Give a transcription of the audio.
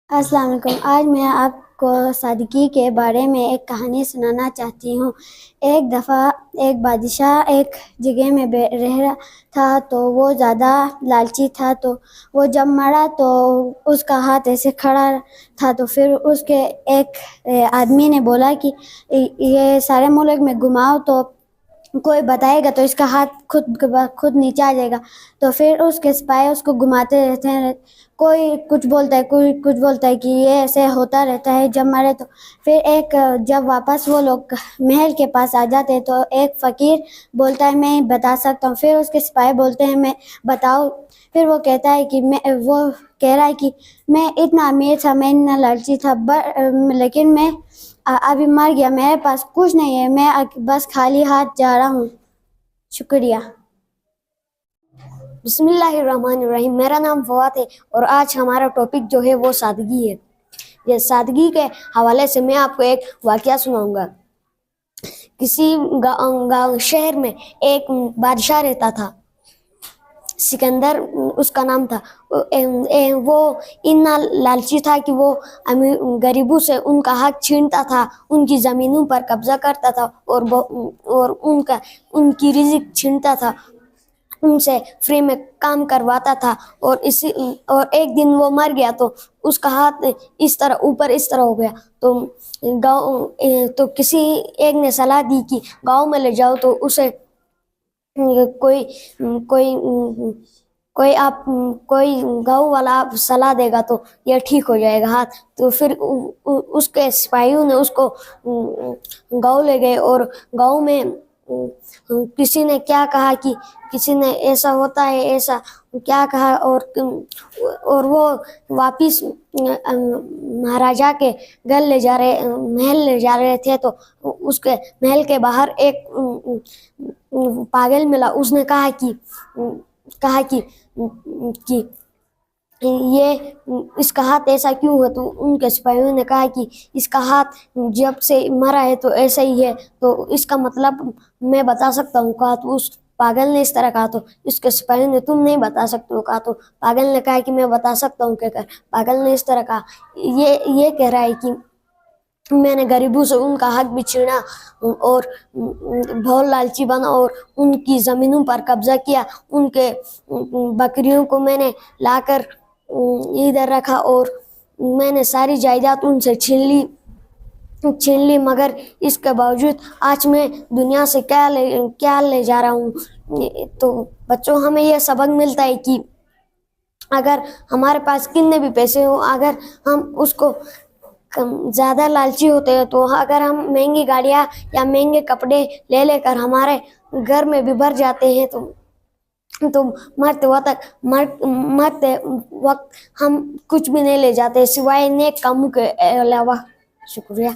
السلام علیکم۔ آج میں آپ کو سادگی کے بارے میں ایک کہانی سنانا چاہتی ہوں۔ ایک دفعہ ایک بادشاہ ایک جگہ میں رہ رہا تھا، تو وہ زیادہ لالچی تھا، تو وہ جب مرا تو اس کا ہاتھ ایسے کھڑا تھا، تو پھر اس کے ایک آدمی نے بولا کہ یہ سارے ملک میں گھماؤ تو کوئی بتائے گا تو اس کا ہاتھ خود نیچے آ جائے گا۔ تو پھر اس کے سپاہی اس کو گھماتے رہتے ہیں، کوئی کچھ بولتا ہے، کوئی کچھ بولتا ہے کہ یہ ایسے ہوتا رہتا ہے جب مرے تو۔ پھر جب واپس وہ لوگ محل کے پاس آ جاتے ہیں تو ایک فقیر بولتا ہے میں بتا سکتا ہوں۔ پھر اس کے سپاہی بولتے ہیں میں بتاؤ۔ پھر وہ کہتا ہے کہ وہ کہہ رہا ہے کہ میں اتنا امیر تھا، میں اتنا لالچی تھا، لیکن میں ابھی مر گیا، میرے پاس کچھ نہیں ہے، میں بس خالی ہاتھ جا رہا ہوں، شکریہ۔ بسم اللہ الرحمن الرحیم۔ میرا نام فواد ہے اور آج ہمارا ٹاپک جو ہے وہ سادگی ہے۔ یہ سادگی کے حوالے سے میں آپ کو ایک واقعہ سناؤں گا۔ کسی شہر میں ایک بادشاہ رہتا تھا، سکندر اس کا نام تھا۔ وہ اتنا لالچی تھا کہ وہ غریبوں سے ان کا حق چھینتا تھا، ان کی زمینوں پر قبضہ کرتا تھا اور ان کی رزق چھینتا تھا، ان سے فری میں کام کرواتا تھا۔ اور ایک دن وہ مر گیا تو اس کا ہاتھ اس طرح اوپر اس طرح ہو گیا۔ تو کسی ایک نے صلاح دی کہ گاؤں میں لے جاؤ تو اسے کوئی گاؤں والا صلاح دے گا تو یہ ٹھیک ہو جائے گا ہاتھ۔ تو پھر اس کے سپاہیوں نے اس کو گاؤں لے گئے، اور گاؤں میں کسی نے کیا کہا کہ کسی نے ایسا ہوتا ہے، ایسا کیا کہا، اور وہ واپس مہاراجا کے محل لے جا رہے تھے، تو اس کے محل کے باہر ایک پاگل ملا۔ اس نے کہا کہ یہ اس کا ہاتھ ایسا کیوں ہے؟ تو ان کے سپاہیوں نے کہا کہ اس کا ہاتھ جب سے مرا ہے تو ایسا ہی ہے، تو اس کا مطلب میں بتا سکتا ہوں کہا۔ تو اس پاگل نے اس طرح کہا، تو اس کے سپاہیوں نے تم نہیں بتا سکتے ہو کہا۔ تو پاگل نے کہا کہ میں بتا سکتا ہوں کہ پاگل نے اس طرح کہا، یہ کہہ رہا ہے کہ میں نے غریبوں سے ان کا حق بھی چھینا اور بہت لالچی بنا اور ان کی زمینوں پر قبضہ کیا، ان کے بکریوں کو میں نے لا کر ادھر رکھا اور میں نے ساری جائیداد ان سے چھین لی، مگر اس کے باوجود آج میں دنیا سے کیا لے جا رہا ہوں۔ تو بچوں، ہمیں یہ سبق ملتا ہے کہ اگر ہمارے پاس کتنے بھی پیسے ہوں، اگر ہم اس کو زیادہ لالچی ہوتے ہیں، تو اگر ہم مہنگی گاڑیاں یا مہنگے کپڑے لے کر ہمارے گھر میں بھی بھر جاتے ہیں تو مرتے وقت ہم کچھ بھی نہیں لے جاتے سوائے نیک کاموں کے علاوہ۔ شکریہ۔